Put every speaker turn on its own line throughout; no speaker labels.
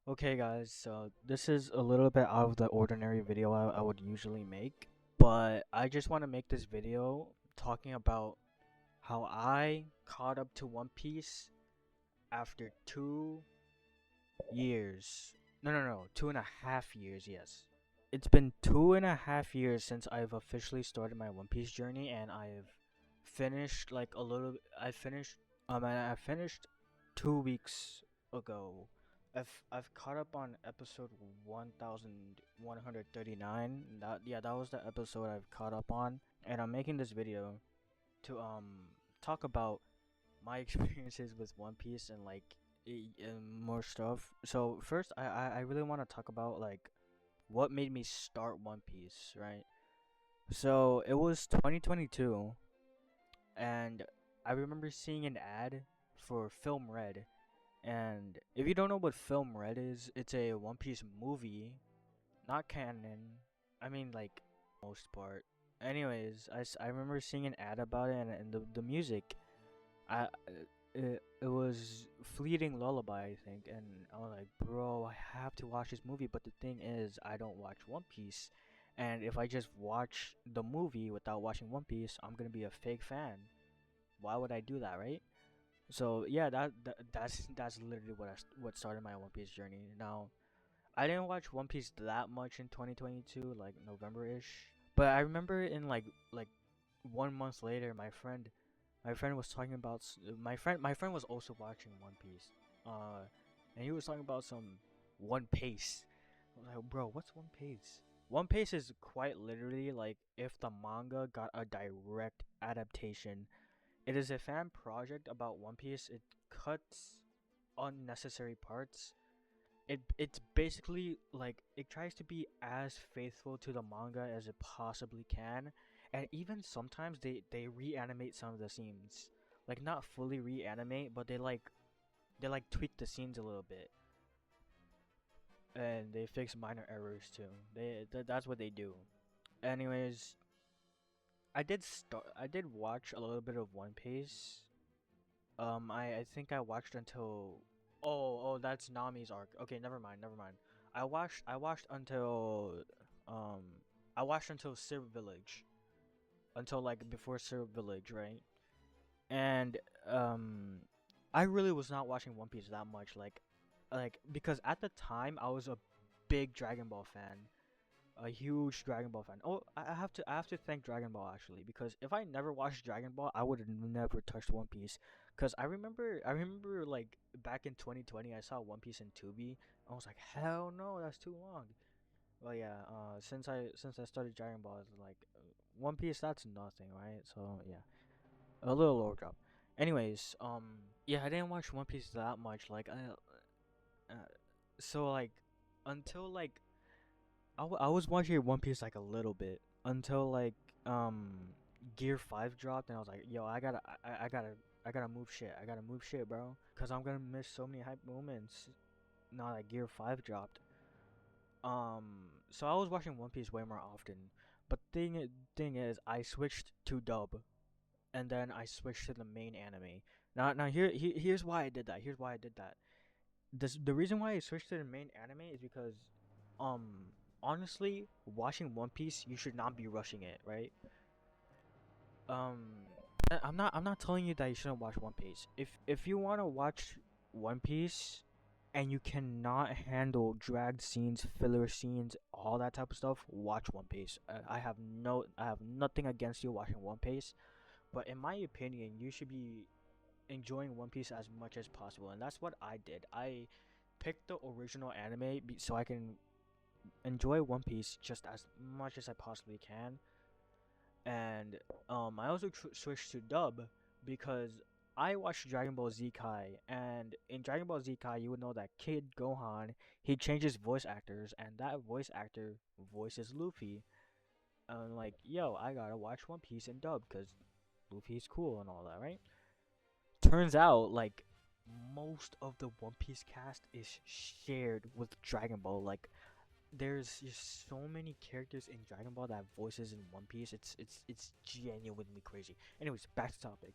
Okay, guys, so this is a little bit out of the ordinary video I would usually make, but I just want to make this video talking about how I caught up to One Piece after 2 years. No, 2.5 years, yes. It's been 2.5 years since I've officially started my One Piece journey, and I've finished like a little. I finished 2 weeks ago. I've caught up on episode 1139. That was the episode I've caught up on, and I'm making this video to talk about my experiences with One Piece and and more stuff. So first, I really want to talk about like what made me start One Piece, right? So it was 2022, and I remember seeing an ad for Film Red. And if you don't know what Film Red is, it's a One Piece movie, not canon. I mean, like, most part. Anyways, I remember seeing an ad about it, and the music, it was Fleeting Lullaby, I think, and I was like, bro, I have to watch this movie. But the thing is, I don't watch One Piece, and if I just watch the movie without watching One Piece, I'm gonna be a fake fan. Why would I do that, right? So yeah, that's literally what started my One Piece journey. Now, I didn't watch One Piece that much in 2022, like November-ish. But I remember in like 1 month later, my friend was talking about my friend was also watching One Piece. Uh, and he was talking about some One Piece. I was like, bro, what's One Piece? One Piece is quite literally like if the manga got a direct adaptation. It is a fan project about One Piece. It cuts unnecessary parts. It's basically like it tries to be as faithful to the manga as it possibly can, and even sometimes they reanimate some of the scenes. Like not fully reanimate, but they tweak the scenes a little bit, and they fix minor errors too. That's what they do. Anyways, I did watch a little bit of One Piece. I think I watched until that's Nami's arc. Okay, never mind. I watched um I watched until Syrup Village. Until like before Syrup Village, right? And um I really was not watching One Piece that much, like because at the time I was a big Dragon Ball fan. A huge Dragon Ball fan. Oh, I have to thank Dragon Ball actually, because if I never watched Dragon Ball, I would have never touched One Piece. Cause I remember like back in 2020, I saw One Piece in Tubi. I was like, hell no, that's too long. Well, yeah. Since I started Dragon Ball, it's like One Piece. That's nothing, right? So yeah, a little lower drop. Anyways, yeah, I didn't watch One Piece that much. Uh, so like until like I was watching One Piece like a little bit until like Gear 5 dropped, and I was like, yo, I gotta move shit. I gotta move shit, bro, cuz I'm going to miss so many hype moments now that Gear 5 dropped. So I was watching One Piece way more often. But thing is I switched to dub, and then I switched to the main anime. Here's why I did that. Here's why I did that. The reason why I switched to the main anime is because um honestly, watching One Piece, you should not be rushing it, right? Um I'm not telling you that you shouldn't watch One Piece. If you want to watch One Piece and you cannot handle dragged scenes, filler scenes, all that type of stuff, watch One Piece. I have nothing against you watching One Piece, but in my opinion, you should be enjoying One Piece as much as possible, and that's what I did. I picked the original anime so I can enjoy One Piece just as much as I possibly can. And I also switched to dub because I watched Dragon Ball Z Kai, and in Dragon Ball Z Kai, you would know that Kid Gohan, he changes voice actors, and that voice actor voices Luffy. And I'm like, yo, I gotta watch One Piece in dub because Luffy's cool and all that, right? Turns out, like, most of the One Piece cast is shared with Dragon Ball. Like, there's just so many characters in Dragon Ball that have voices in One Piece. It's genuinely crazy. Anyways, back to topic.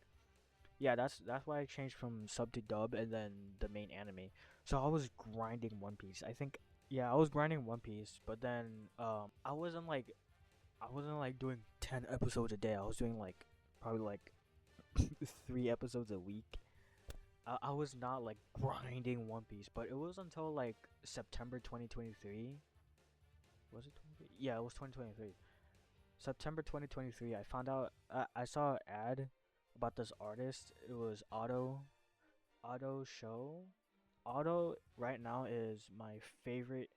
Yeah, that's why I changed from sub to dub and then the main anime. So I was grinding One Piece. I think, yeah, I was grinding One Piece, but then I wasn't like doing 10 episodes a day. I was doing like probably like 3 episodes a week. I was not like grinding One Piece, but it was until like September 2023. Was it 20? Yeah, it was 2023. September 2023. I found out. I saw an ad about this artist. It was Auto Show. Auto right now is my favorite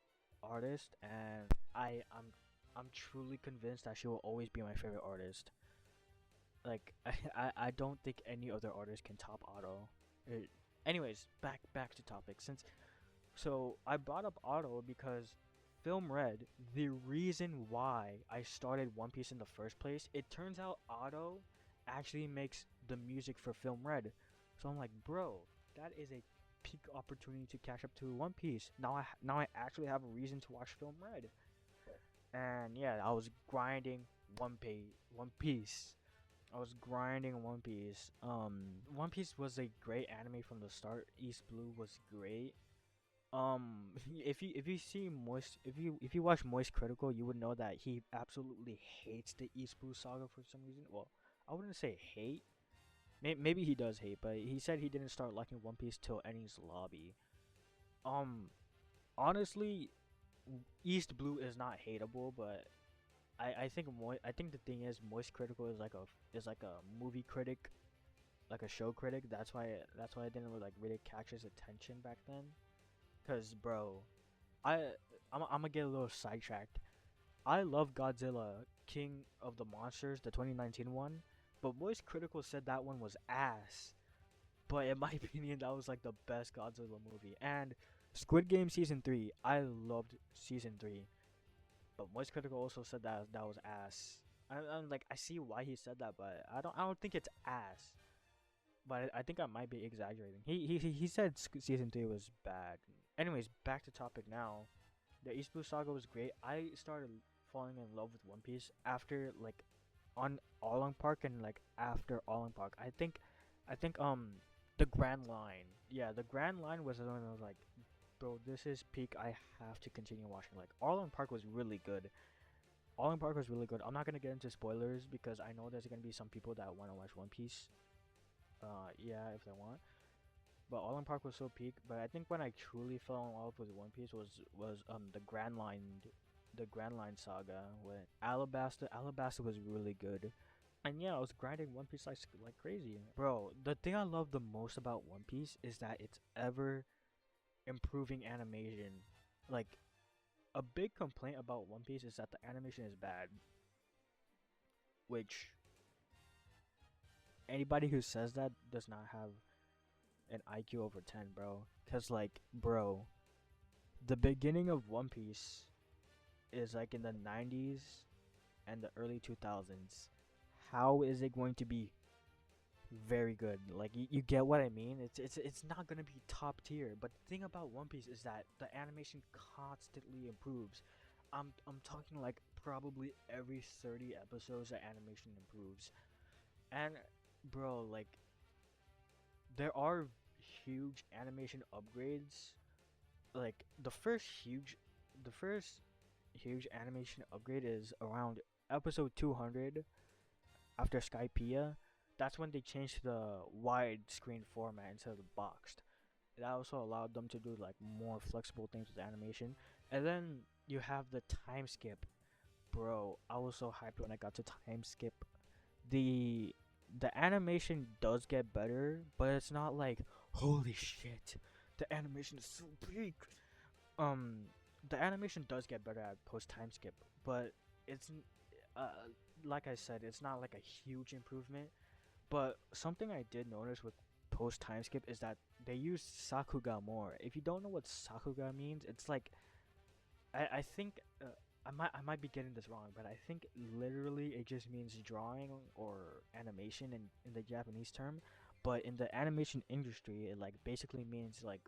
artist, and I'm truly convinced that she will always be my favorite artist. Like I don't think any other artist can top Auto. It, anyways, back to topic. So I brought up Auto because Film Red, the reason why I started One Piece in the first place, it turns out Auto actually makes the music for Film Red. So I'm like, bro, that is a peak opportunity to catch up to One Piece. Now I actually have a reason to watch Film Red. And yeah, I was grinding One Piece. I was grinding One Piece. One Piece was a great anime from the start. East Blue was great. If you see Moist, if you watch Moist Critical, you would know that he absolutely hates the East Blue Saga for some reason. Well, I wouldn't say hate. Maybe he does hate, but he said he didn't start liking One Piece till Enies Lobby. Um, honestly, East Blue is not hateable, but I think the thing is Moist Critical is like a movie critic, like a show critic. That's why I didn't really catch his attention back then. Cause bro, I I'm gonna get a little sidetracked. I love Godzilla King of the Monsters, the 2019 one, but Moist Critical said that one was ass. But in my opinion, that was like the best Godzilla movie. And Squid Game season 3, I loved season 3. But Moist Critical also said that that was ass. I'm like, I see why he said that, but I don't think it's ass. But I think I might be exaggerating. He said season 3 was bad. Anyways, back to topic now. The East Blue Saga was great. I started falling in love with One Piece after like on Along Park and like after Along Park. I think the Grand Line. Yeah, the Grand Line was the one that was like, bro, this is peak. I have to continue watching. Like Along Park was really good. Along Park was really good. I'm not gonna get into spoilers because I know there's gonna be some people that want to watch One Piece. Yeah, if they want. But Allen Park was so peak. But I think when I truly fell in love with One Piece was the Grand Line saga with Alabasta. Alabasta was really good. And yeah, I was grinding One Piece like crazy, bro. The thing I love the most about One Piece is that it's ever improving animation. Like a big complaint about One Piece is that the animation is bad, which anybody who says that does not have an IQ over 10, bro. Cause like, bro, the beginning of One Piece is like in the 90s and the early 2000s. How is it going to be very good? Like you get what I mean? It's not gonna be top tier. But the thing about One Piece is that the animation constantly improves. I'm talking like probably every 30 episodes the animation improves. And bro, like there are huge animation upgrades. Like the first huge animation upgrade is around episode 200 after Skypiea. That's when they changed the widescreen format instead of the boxed. That also allowed them to do like more flexible things with animation. And then you have the time skip. Bro, I was so hyped when I got to time skip. The the animation does get better, but it's not like holy shit. The animation is so big. Um the animation does get better at post time skip, but it's uh like I said, it's not like a huge improvement. But something I did notice with post time skip is that they use Sakuga more. If you don't know what Sakuga means, it's like I think I might be getting this wrong, but I think literally it just means drawing or animation in the Japanese term, but in the animation industry it like basically means like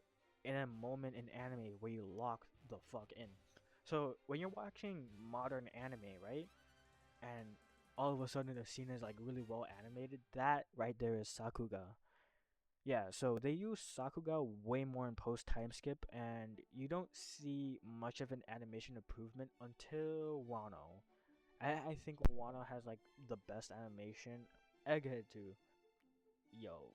in a moment in anime where you lock the fuck in. So when you're watching modern anime, right? And all of a sudden the scene is like really well animated, that right there is Sakuga. Yeah, so they use Sakuga way more in post time skip, and you don't see much of an animation improvement until Wano. I think Wano has like the best animation. Egghead too. Yo,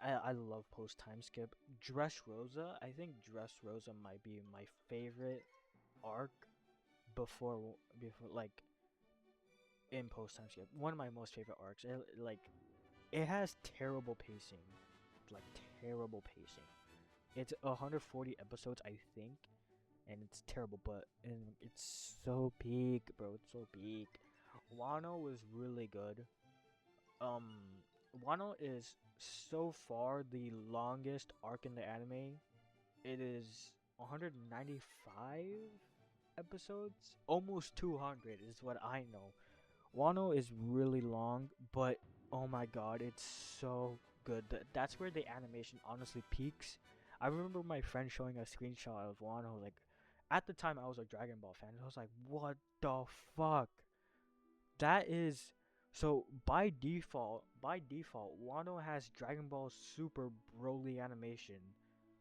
I love post time skip. Dressrosa, I think Dressrosa might be my favorite arc before like in post time skip. One of my most favorite arcs. It has terrible pacing, like terrible pacing. It's 140 episodes, I think, and it's terrible, and it's so big, bro. It's so big. Wano was really good. Um, Wano is so far the longest arc in the anime. It is 195 episodes, almost 200 is what I know. Wano is really long, but oh my god, it's so good. That's where the animation honestly peaks. I remember my friend showing a screenshot of Wano. Like, at the time, I was a Dragon Ball fan. I was like, what the fuck? That is so by default, Wano has Dragon Ball Super Broly animation,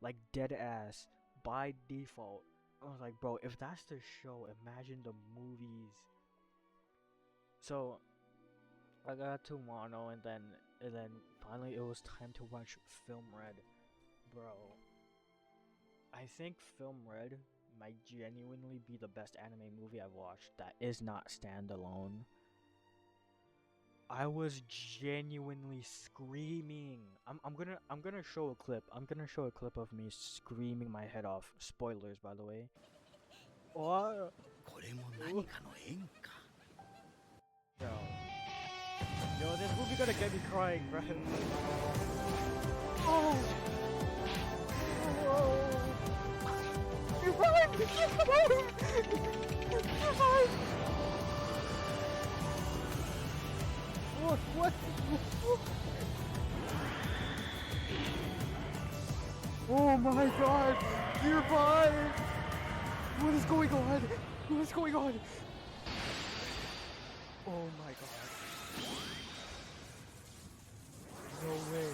like dead ass by default. I was like, bro, if that's the show, imagine the movies. So I got to Wano, and then finally it was time to watch Film Red, bro. I think Film Red might genuinely be the best anime movie I've watched that is not standalone. I was genuinely screaming. I'm gonna show a clip. I'm gonna show a clip of me screaming my head off. Spoilers, by the way. Oh,
これも何かの縁か
yo, yo, this movie gonna get me crying, bro. Oh, oh, you're fine. You're fine. You're fine. What? Oh my god! You're fine! What is going on? What is going on? Oh my god. No way.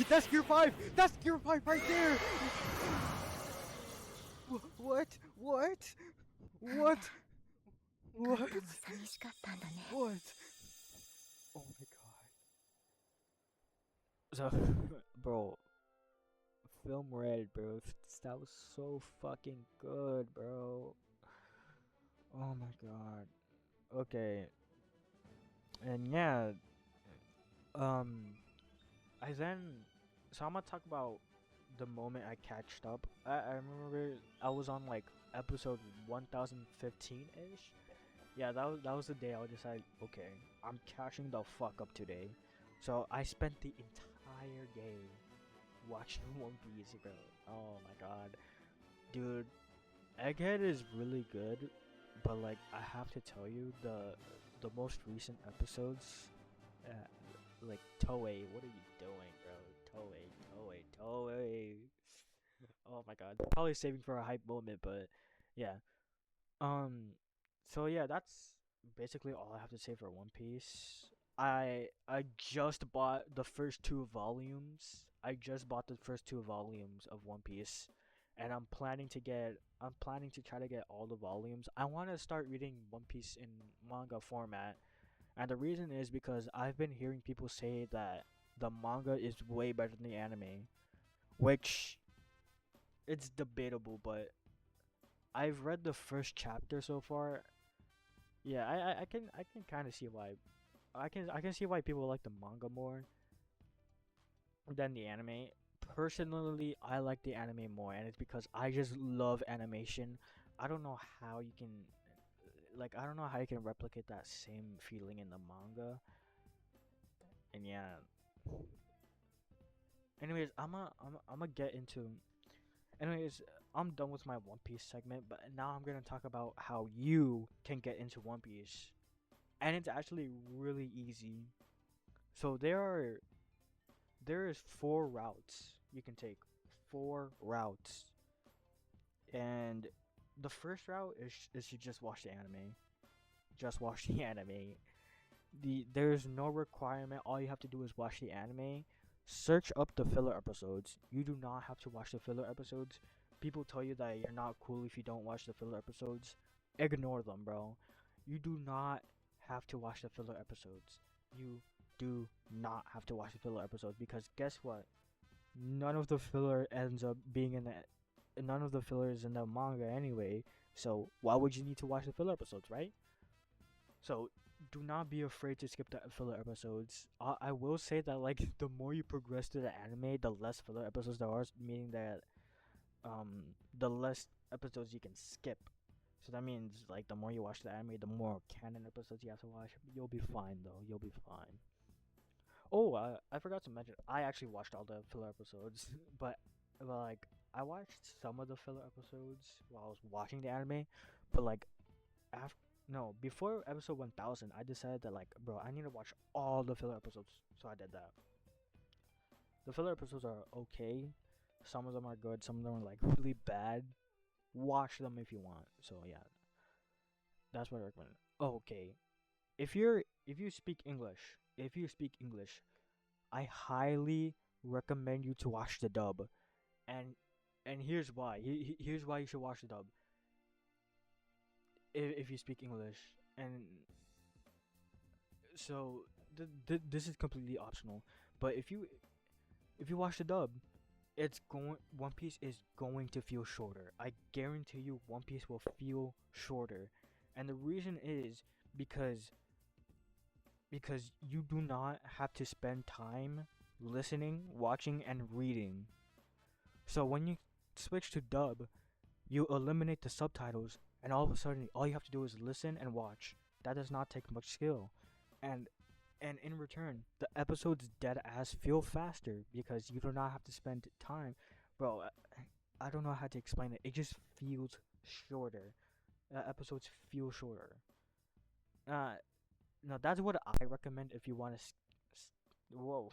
That's Gear 5! That's Gear 5 right there! What? What? What? What?
とても寂しかったんだね
What? Oh my god. So, bro, Film Red, bro. That was so fucking good, bro. Oh my god. Okay. And yeah, um, I then, so I'm gonna talk about the moment I catched up. I remember I was on like episode 1015 ish. Yeah, that was the day I decided, okay, I'm catching the fuck up today. So I spent the entire day watching One Piece, bro. Oh my god, dude, Egghead is really good, but like I have to tell you, the most recent episodes, uh, like Toei, what are you doing, bro? Toei. Oh my god, probably saving for a hype moment, but yeah. Um, so yeah, that's basically all I have to say for One Piece. I just bought the first two volumes. I just bought the first two volumes of One Piece, and I'm planning to try to get all the volumes. I want to start reading One Piece in manga format, and the reason is because I've been hearing people say that the manga is way better than the anime, which it's debatable, but I've read the first chapter so far. Yeah, I can kind of see why. I can see why people like the manga more than the anime. Personally, I like the anime more, and it's because I just love animation. I don't know how you can, I don't know how you can replicate that same feeling in the manga. And yeah. Anyways, I'm gonna get into. Anyways, I'm done with my One Piece segment, but now I'm gonna talk about how you can get into One Piece, and it's actually really easy. So there is four routes you can take, four routes, and the first route is to just watch the anime, just watch the anime. There's no requirement. All you have to do is watch the anime. search up the filler episodes. You do not have to watch the filler episodes. People tell you that you're not cool if you don't watch the filler episodes. Ignore them, bro. You do not have to watch the filler episodes. You do not have to watch the filler episodes because guess what? None of the filler ends up being in the none of the fillers in the manga anyway. So why would you need to watch the filler episodes, right? So do not be afraid to skip the filler episodes. I will say that like the more you progress through the anime, the less filler episodes there are, meaning that the less episodes you can skip. So that means like the more you watch the anime, the more canon episodes you have to watch. You'll be fine though. You'll be fine. Oh, I forgot to mention I actually watched all the filler episodes, but like I watched some of the filler episodes while I was watching the anime, but like after no before episode 1000 I decided that like bro I need to watch all the filler episodes, so I did that. The filler episodes are okay, some of them are good, some of them are like really bad. Watch them if you want. So yeah, that's what I recommend. Oh, okay, if you speak English, I highly recommend you to watch the dub, and here's why. Here's why you should watch the dub. If you speak English, and so this is completely optional, but if you watch the dub, it's going One Piece is going to feel shorter. I guarantee you, One Piece will feel shorter, and the reason is because you do not have to spend time listening, watching, and reading. So when you switch to dub, you eliminate the subtitles, and all of a sudden, all you have to do is listen and watch. That does not take much skill, and in return, the episodes dead ass feel faster because you do not have to spend time, bro. I don't know how to explain it. It just feels shorter. Episodes feel shorter. Uh, no, that's what I recommend if you want to. Whoa.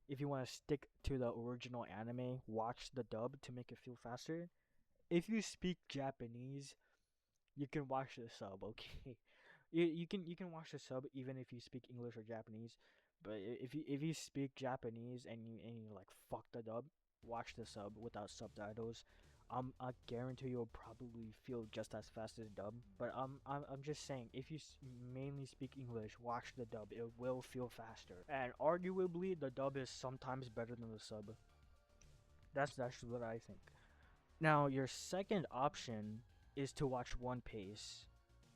If you want to stick to the original anime, watch the dub to make it feel faster. If you speak Japanese, you can watch the sub, okay? You can watch the sub even if you speak English or Japanese. But if you speak Japanese and you like fuck the dub, watch the sub without subtitles. I guarantee you'll probably feel just as fast as dub. But I'm just saying, if you mainly speak English, watch the dub. It will feel faster. And arguably, the dub is sometimes better than the sub. That's what I think. Now, your second option is to watch One Piece.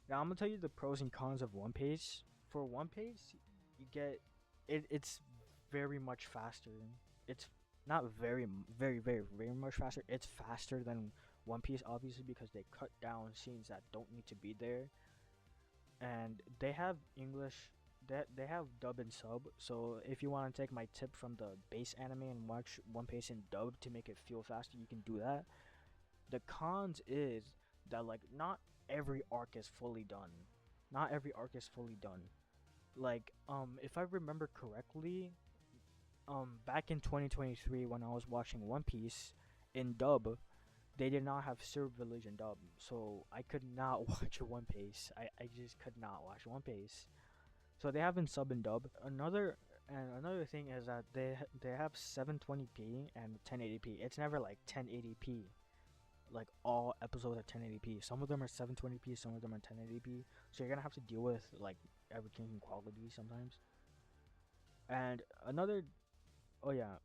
Now, I'm gonna tell you the pros and cons of One Piece. For One Piece, you get it's very much faster. It's not very much faster. It's faster than One Piece, obviously, because they cut down scenes that don't need to be there, and they have English. They have dub and sub. So if you want to take my tip from the base anime and watch One Piece in dub to make it feel faster, you can do that. The cons is that like not every arc is fully done. Not every arc is fully done. Like if I remember correctly, back in 2023 when I was watching One Piece in dub, they did not have Serb Village in dub, so I could not watch One Piece. I just could not watch One Piece. So they have in sub and dub. Another thing is that they have 720p and 1080p. It's never like 1080p. Like all episodes are 1080p. Some of them are 720p, some of them are 1080p. So you're gonna have to deal with like everything in quality sometimes. And another, oh yeah,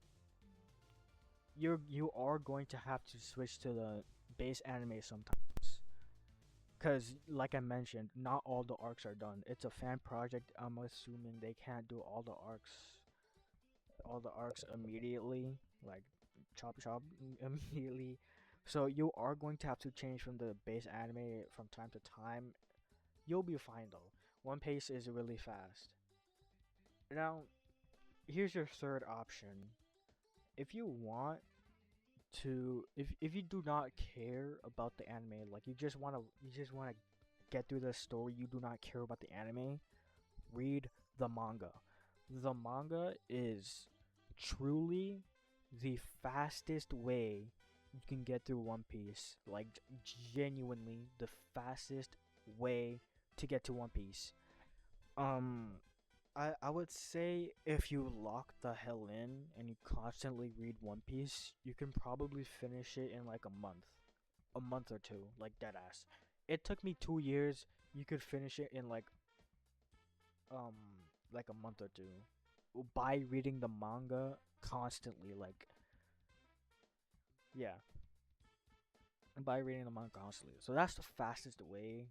you are going to have to switch to the base anime sometimes. Cause like I mentioned, not all the arcs are done. It's a fan project. I'm assuming they can't do all the arcs immediately. Like chop chop immediately. So you are going to have to change from the base anime from time to time. You'll be fine though. One Piece is really fast. Now, here's your third option. If you want if you do not care about the anime, like you just wanna get through the story, you do not care about the anime, read the manga. The manga is truly the fastest way you can get through One Piece. Like genuinely the fastest way to get to One Piece. Um I would say if you lock the hell in and you constantly read One Piece, you can probably finish it in like a month or two, like dead ass. It took me 2 years. You could finish it in um like a month or two by reading the manga constantly. Like yeah, by reading the manga constantly. So that's the fastest way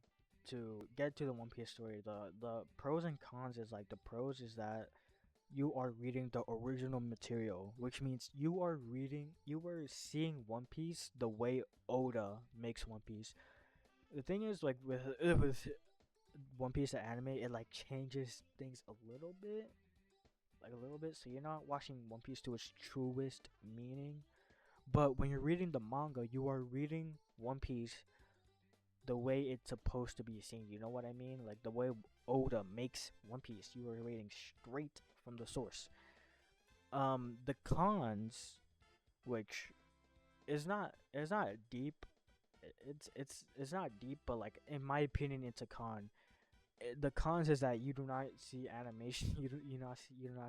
to get to the One Piece story. The pros and cons is like the pros is that you are reading the original material, which means you are seeing One Piece the way Oda makes One Piece. The thing is, like with One Piece the anime, it like changes things a little bit, like a little bit. So you're not watching One Piece to its truest meaning. But when you're reading the manga, you are reading One Piece the way it's supposed to be seen. You know what I mean? Like the way Oda makes One Piece, you are reading straight from the source. The cons, which is not deep. It's not deep, but like in my opinion, it's a con. The cons is that you do not see animation. You do not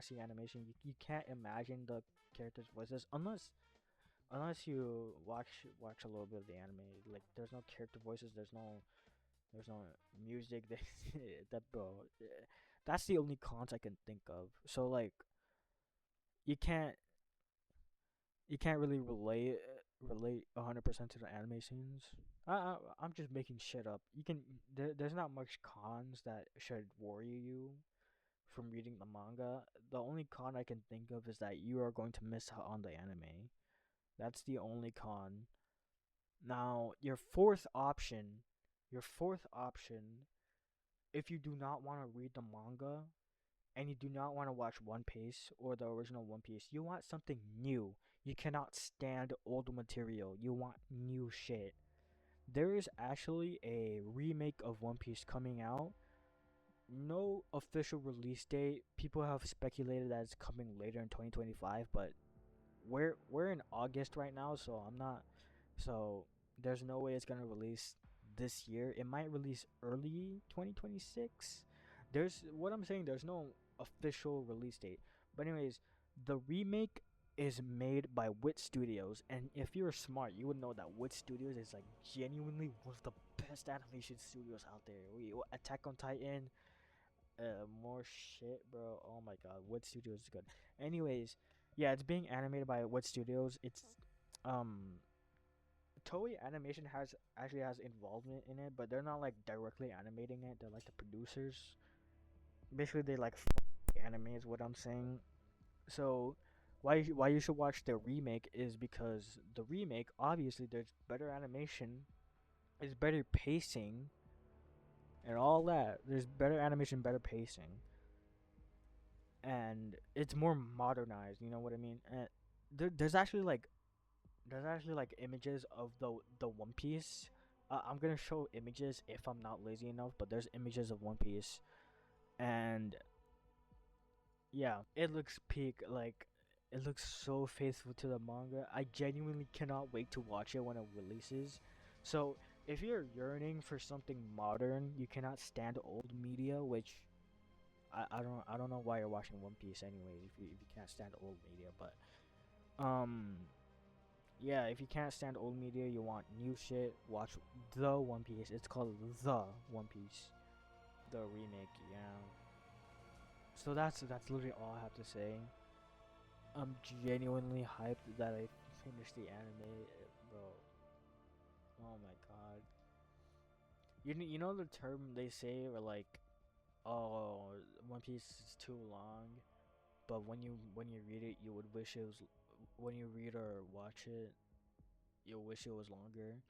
see animation. You can't imagine the characters' voices unless you watch a little bit of the anime. Like there's no character voices. There's no music. That bro. That's the only cons I can think of. So like you can't you can't really relate 100% to the anime scenes. I'm just making shit up. There's not much cons that should worry you from reading the manga. The only con I can think of is that you are going to miss out on the anime. That's the only con. Now, your fourth option, if you do not want to read the manga and you do not want to watch One Piece or the original One Piece, you want something new. You cannot stand old material. You want new shit. There is actually a remake of One Piece coming out. No official release date. People have speculated that it's coming later in 2025, but we're in August right now, so I'm not so there's no way it's going to release this year. It might release early 2026. There's what I'm saying, there's no official release date. But anyways, the remake is made by Wit Studios, and if you're smart, you would know that Wit Studios is like genuinely one of the best animation studios out there. We Attack on Titan, more shit, bro. Oh my god, Wit Studios is good. Anyways, yeah, it's being animated by Wit Studios. It's um Toei Animation has involvement in it, but they're not like directly animating it. They're like the producers. Basically, they like anime is what I'm saying. So, why you should watch the remake is because the remake obviously there's better animation, there's better pacing, and all that. There's better animation, better pacing, and it's more modernized. You know what I mean? And there's actually like images of the One Piece. I'm gonna show images if I'm not lazy enough, but there's images of One Piece, and yeah, it looks peak. Like it looks so faithful to the manga. I genuinely cannot wait to watch it when it releases. So if you're yearning for something modern, you cannot stand old media, which I don't know why you're watching One Piece anyways if you can't stand old media, but um yeah, if you can't stand old media, you want new shit, watch the One Piece. It's called The One Piece, the remake. Yeah. So that's literally all I have to say. I'm genuinely hyped that I finished the anime, bro. Oh my god. You know the term they say or like, oh, One Piece is too long, but when you read it, you would wish it was. When you read or watch it, you'll wish it was longer.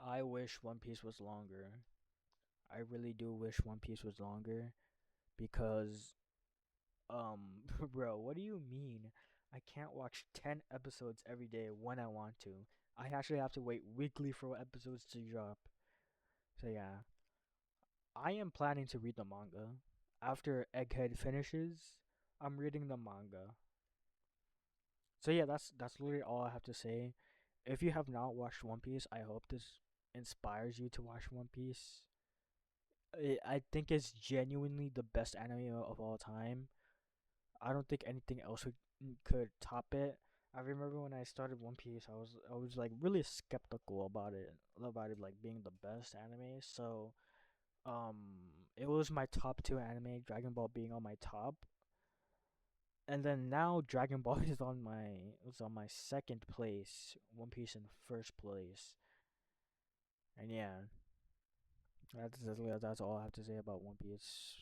I wish One Piece was longer. I really do wish One Piece was longer because bro, what do you mean? I can't watch 10 episodes every day when I want to. I actually have to wait weekly for episodes to drop. So yeah, I am planning to read the manga. After Egghead finishes, I'm reading the manga. So yeah, that's literally all I have to say. If you have not watched One Piece, I hope this inspires you to watch One Piece. I think it's genuinely the best anime of all time. I don't think anything else could top it. I remember when I started One Piece, I was like really skeptical about it like being the best anime. So um, it was my top two anime, Dragon Ball being on my top, and then now Dragon Ball is on my second place, One Piece in first place, and yeah, that's all I have to say about One Piece.